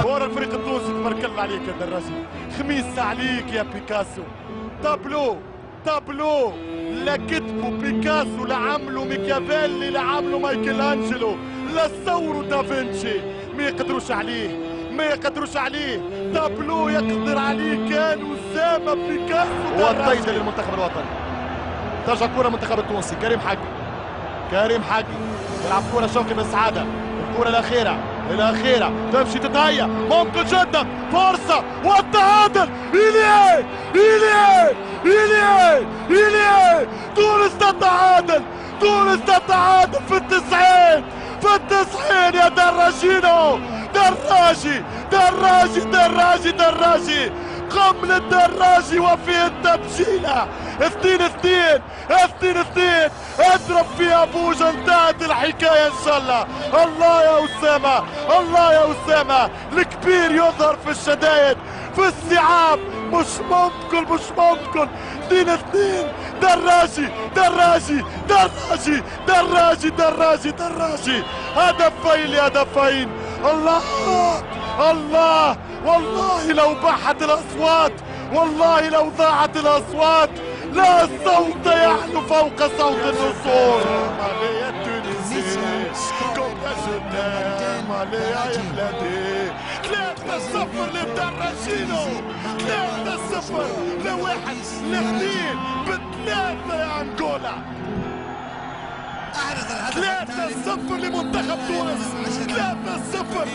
كورة الفريق التونسي تبارك الله عليك يا دراجي، خميس عليك يا بيكاسو. تابلو لا كتبوا بيكاسو، لا عملوا ميكافيلي، لا عملوا مايكل انجلو، لا صوروا دافنشي، ما يقدروش عليه. تابلو يقدر عليه كان أسامة بيكاسو. والطيدة للمنتخب الوطني. ترجع كرة المنتخب التونسي. كريم حقي يلعب كرة شوقي بن سعادة. الكرة الأخيرة تمشي تتهيأ، ممكن جدا فرصة والتعادل. إليه تونس تتعادل في التسعين يا دراجينو. دراجي قمل الدراجي وفيه التبجيلة. 2-2 اضرب فيها بوجه، انتهت الحكاية ان شاء الله. الله يا أسامة الكبير يظهر في الشدائد، في الصعاب. مش ممكن 2-2 دراجي هدفين. الله والله لو بحت الأصوات، والله لو ضاعت الأصوات، لا صوت يعلو فوق صوت النصور. يا تونسي يا بلادي 3-0 للدراجينو، 3-0 ل1 ل2 ب3 يا أنغولا. 3-0 لمنتخب تونس، 3-0.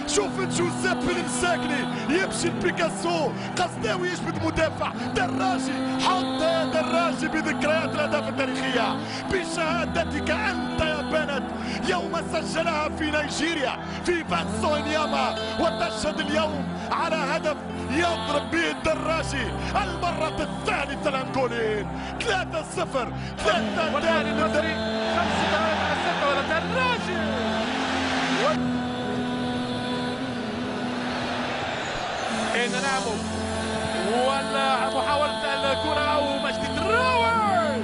شوف جوزيبي المساكني يمشي لبيكاسو، قصداوي يجبد مدافع. دراجي حط يا دراجي بذكريات الأهداف التاريخية، بشهادتك أنت يا بنت يوم سجلها في نيجيريا في باتسو إنياما، وتشهد اليوم على هدف يضرب به الدراجي المرة الثالثة الأنغوليين. 3-0 والآن المصري 5 دقائق على 6 ولا دراجي. نلعبوا ولا محاولة الكرة ومجدي الراوي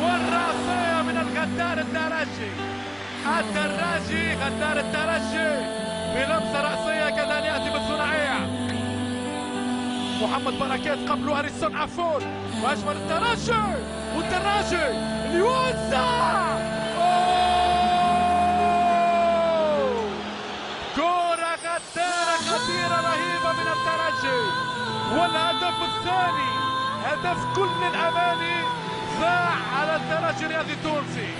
والرأسية من الغدار الدراجي. غدار الدراجي بلمسة رأسية كذا يأتي بالثنائية. محمد بركات قبله هاريسون عفور وأجمل الدراجي، والدراجي اللي يوزع. كرة غدارة خطيرة رهيبة من الدراجي، والهدف الثاني هدف كل الأماني ضاع على الدراجي الرياضي التونسي.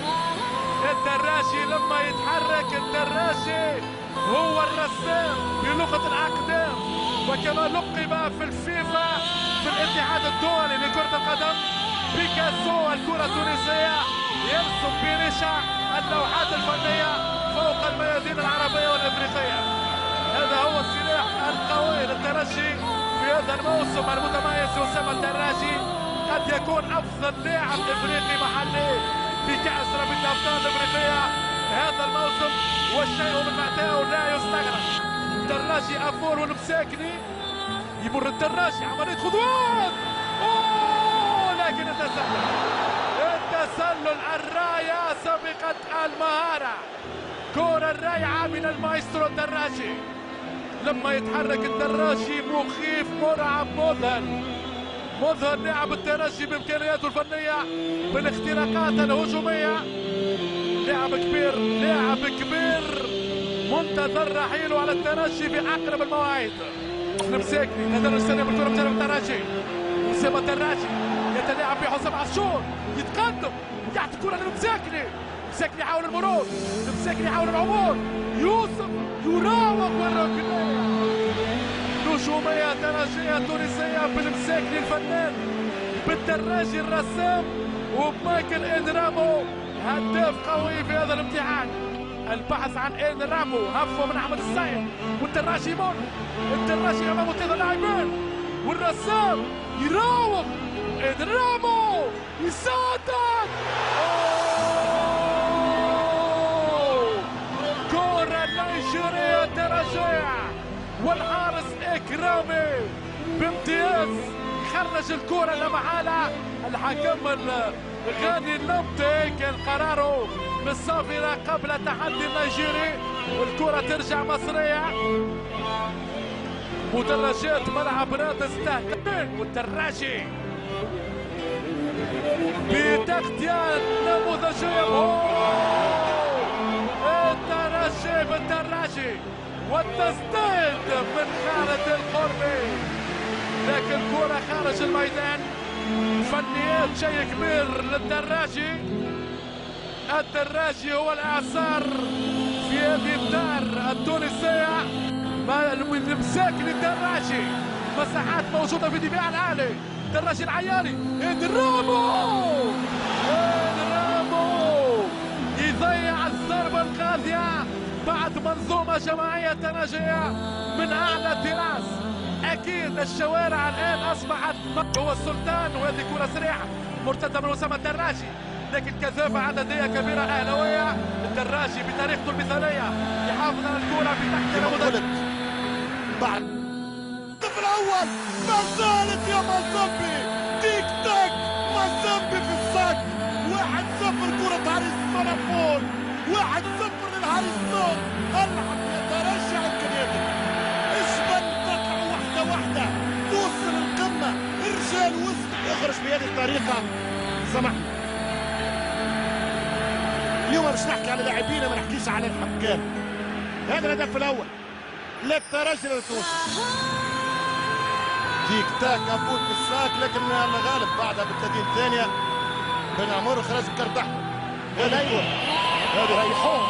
الدراجي لما يتحرك، الدراجي هو الرسام بلغة الأقدام، وكما لقب في الفيفا في الاتحاد الدولي لكرة القدم بيكاسو الكرة التونسية، يرسم برشا اللوحات الفنية فوق الميادين العربية والإفريقية. هذا هو السلاح القوي للترجي في هذا الموسم المتميز. أسامة الدراجي قد يكون أفضل لاعب إفريقي محلي في كأس رابطة الأبطال الإفريقية هذا الموسم، والشيء من مأتاه لا يستغرب. الدراجي أفور والمساكني، يمر الدراجي عملية خطوات، لكن التسلل الراية سبقت المهارة. كرة رائعة من المايسترو الدراجي، لما يتحرك الدراجي مخيف مرعب مظهر لاعب الترجي بامكانياته الفنيه بالاختراقات الهجوميه. لاعب كبير منتظر رحيله على الترجي في اقرب المواعيد. المساكني هذا يستلم الكره بجانب الترجي، أسامة الدراجي يتلاعب بحسام عاشور، يتقدم ويعطي الكره للمساكني. المساكني يحاول المرور، المساكني يحاول العبور، يوسف يراوغ والركنيه. نجومية ترجية تونسية بالمساكني الفنان، بالدراجي الرسام، وبمايكل إنرامو هداف قوي في هذا الامتحان. البحث عن إنرامو، هفوة من أحمد السيد، والدراجي يمر، الدراجي أمامه 3 لاعبين، والرسام يراوغ، إنرامو يسدد. كرة نيجيرية ترجية، والحارس إكرامي بامتياز خرج الكرة لمحالة. الحكم غاني اللمطي كان قراره بالصافرة قبل تحدي النيجيري، والكرة ترجع مصرية. مدرجات ملعب رادس تهتم، والدراجي بتغطية نموذجية. الترجي بالدراجي والتسديد من خالد القربي، لكن كرة خارج الميدان. فنيات شيء كبير للدراجي. الدراجي هو الاعصار في هذه الدار التونسية. الامساك للدراجي، مساحات موجودة في دفاع الأهلي. الدراجي العياري، رامو يضيع الضربة القاضية بعد منظومة جماعية تناجية من أعلى التراس. أكيد الشوارع الآن أصبحت هو السلطان، وهذه كرة سريعة مرتدة من أسامة الدراجي، لكن كثافة عددية كبيرة أهلاوية. الدراجي بطريقته المثالية يحافظ على الكرة في تحت نموذج. بعد الهدف الأول ما زالت يا مازامبي تيك تاك. مازامبي في الصك. 1-0 كرة هاريسون فول. 1-0 للهاريسون. العب يا ترجع إمكانياتك. اجبل تطلع واحدة واحدة توصل القمة. الرجال وصل يخرج بهذه الطريقة. سامحني، اليوم مش نحكي على لاعبين، ما نحكيش على الحكام. هذا الهدف الأول للترجي التونسي. تيك تاك افوت بالساك، لكن الغالب بعدها بال30 ثانية بن عمر خرج بكرت احمر. هذا ايوه، هذا ريحوهم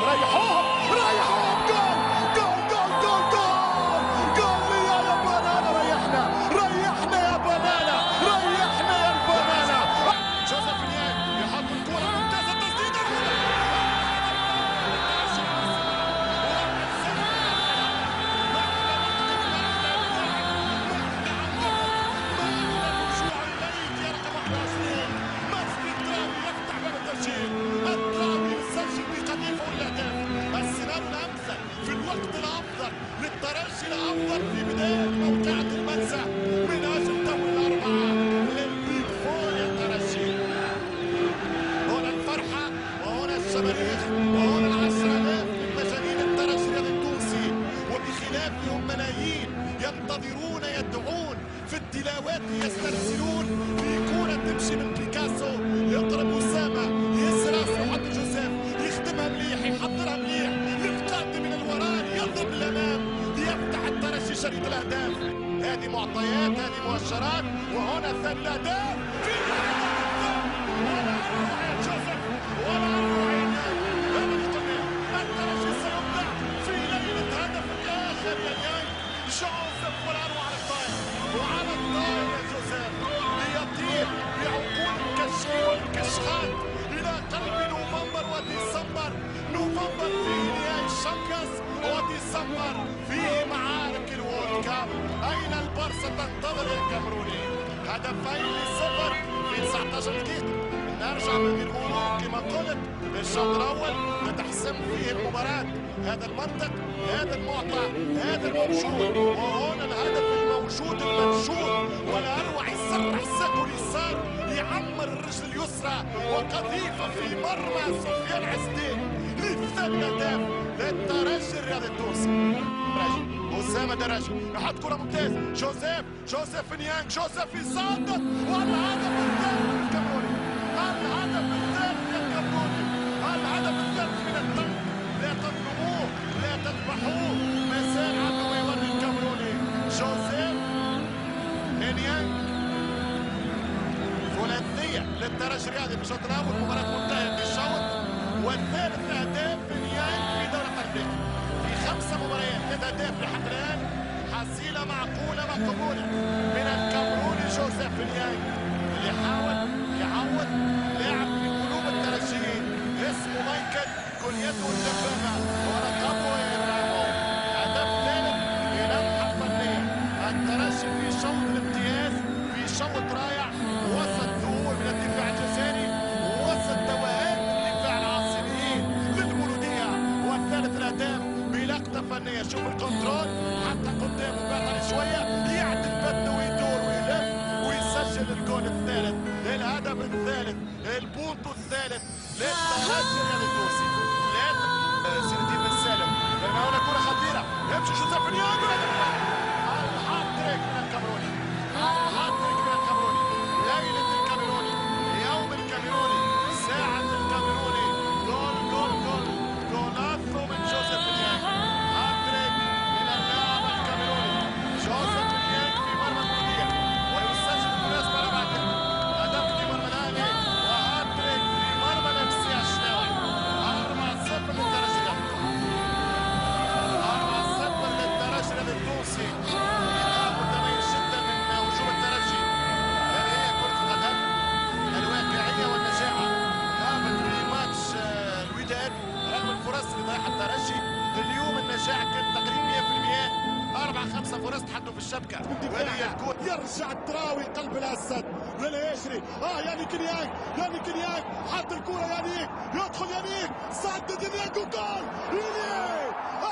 جول يا بنانا. ريحنا يا بنانا. جوزيف نياك يحط الكرة ممتازة، تسديدة الأفضل في بداية موقعة المنسى من أجل دور الأربعة للبيج فور يا الترجي. هنا الفرحة وهنا الشماريخ وهنا 10,000 من مجانين الترجي التونسي، وبخلافهم ملايين ينتظرون يدعون في التلاوات يسترسلون في كرة تمشي من بيكاسو. يضرب أسامة يسرى يحط جوزيف يخدمها مليح يحضرها مليح يتقدم من الوراء يضرب للأمام يفتح الترجي شريط الاهداف. هذه معطيات، هذه مؤشرات، وهنا ثاني الاهداف في ولا اروع يا جوزيف ولا اروع يا نايم. هذا اللي قلناه، الترجي سيبدع في ليله هدف الاخر يا نايم. جوزيف ولا اروع على الطاير وعلى الطاير يا جوزيف ليطير بعقول الكشخي والكشخات الى قلب نوفمبر وديسمبر. نوفمبر فيه نهائي الشامبيونز وديسمبر فيه معارك الوورلد كاب. اين البارسا تنتظر يا كامروني؟ هدفين ل0 في 19 دقيقة. نرجع من المرور كما قلت للشوط الاول لتحسم فيه المباراة. هذا المنطق، هذا المعطى، هذا الموجود، وهنا الهدف الموجود المنشود. ولا اروع يسرح ساقه اليسار يعمر الرجل اليسرى وقذيفة في مرمى سفيان عزدين للثاني اهداف للترجي الرياضي التونسي. أسامة دراجي يحط كرة ممتازة. جوزيف نيانج يصدر، والهدف الثالث للكامروني. الهدف الثالث من التنك. لا تظلموه، لا تذبحوه، ما زال عنده ما يوري الكامروني. جوزيف نيانج ثلاثية للترجي الرياضي في الشوط الأول. مباراة منتهية بالشوط، والثالث أهداف نيانج في دورة أفريقيا في 5 مباريات، 3 أهداف لحد الآن. حصيلة معقولة مقبولة من الكامروني جوزيف نيانج اللي حاول يعوض لاعب في قلوب الترجيين اسمه مايكل كليته الدبابة ولقبه يدعمه. هدف ثالث بلمحة فنية. الترجي في شوط الامتياز، في شوط رائع، وسط ظهور من الدفاع الجزائري، وسط توهان الدفاع العاصميين للمولودية. والثالث الاهداف بلقطة فنية. شوف الكنترول حتى قدام وبعد شوية يعدل بده ويدور ويلف ويسجل الجول الثالث. الهدف الثالث البونتو الثالث للترجي التونسي. سير الدين بن سالم، بينما هنا كرة خطيرة يمشي جوزيف نيانج الهاتريك من الكاميروني، الهاتريك من الكاميروني، ليلة الكاميروني، يوم الكاميروني، ساعة الكاميروني، جول جول جول جولاتو من جوزيف نيانج، هاتريك من اللاعب الكاميروني جوزيف نيانج في مرمى المولودية، ويسجل بالمناسبة ربعة هدف في مرمى الأهلي وهاتريك في مرمى الأمسية الشناوي. 4-0 للترجي التونسي. لقاء متميز جدا من هجوم الترجي. هذه هي كرة القدم، الواقعية والنجاعة. غابت في ماتش الوداد رغم الفرص اللي ضيعها الترجي. اليوم النجاعة كانت تقريبا 100%. 4-5 فرص تحدوا في الشبكة. يرجع التراوي قلب الاسد ولا يجري. يانيك نيانج، يانيك نيانج حط الكرة، يانيك يدخل، يانيك سدد نيانج وجول.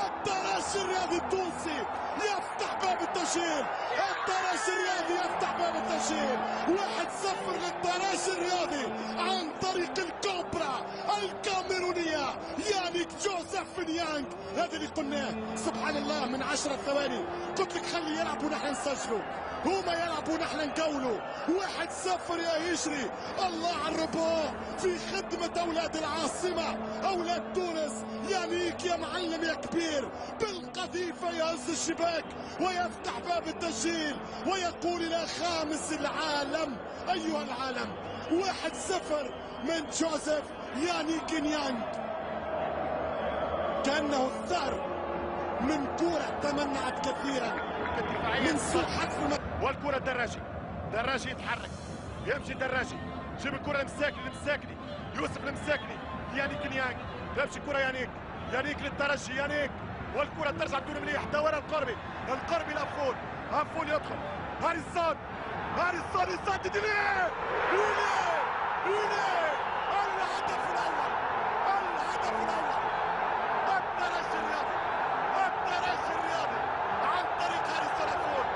الترجي الرياضي التونسي يفتح باب التسجيل. الترجي الرياضي يفتح باب التسجيل. 1-0 للترجي الرياضي عن طريق الكوبرا الكاميرونية يانيك جوزيف نيانج. هذا اللي قلناه سبحان الله من 10 ثواني. قلت لك خلي يلعبوا نحن نسجلوا، هما يلعبوا نحن نقولوا. 1-0 يا يجري. الله على الربو في خدمة أولاد العاصمة، أولاد تونس. يانيك يا معلم يا كبير بالقذيفة يهز الشباك ويفتح باب التسجيل ويقول إلى خامس العالم أيها العالم. 1-0 من جوزيف يانيك نيانج. كأنه الثار من كرة تمنعت كثيرا من سوء حذف. والكرة الدراجي، دراجي يتحرك، يمشي الدراجي، جيب الكرة المساكني يوسف المساكني، يانيك نيانج، تمشي الكرة يانيك للترجي، يانيك والكرة ترجع بدون مليح، دورها القربي لأفول، أفول يدخل، هاريسون يسدد ليه؟ الهدف الأول، الترجي الرياضي عن طريق هاريسون أفول.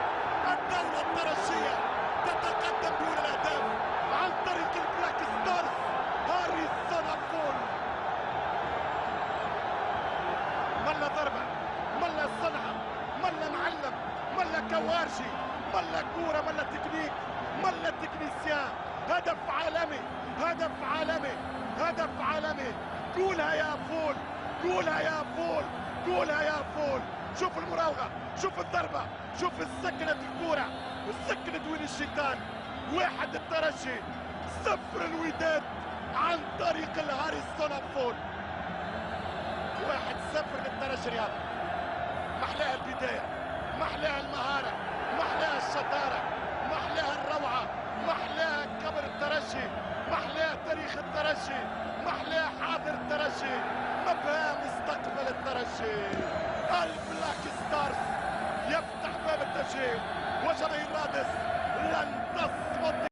الدولة الترجية تتقدم دون الأهداف عن طريق البلاك ستارز هاريسون أفول. ملا ضربة، ملا صنعة، ملا معلم، ملا كوارشي، ملا كورة، ملا تكنيك، ملا تكنيسيان. هدف عالمي، هدف عالمي، هدف عالمي. قولها يا فول، قولها يا فول، قولها يا فول. شوف المراوغة، شوف الضربة، شوف سكنت الكورة، سكنت وين الشيطان. 1 الترجي، 0 الوداد عن طريق الهاريسون أفول. 1-0 للترجي الرياضي. محلاها البداية، محلاها المهارة، محلاها الشطارة، محلاها الروعة، محلاها كبر الترجي، محلاها تاريخ الترجي، محلاها حاضر الترجي، مبهى مستقبل الترجي. البلاك ستارز يفتح باب التسجيل وجماهير رادس لن تصمت.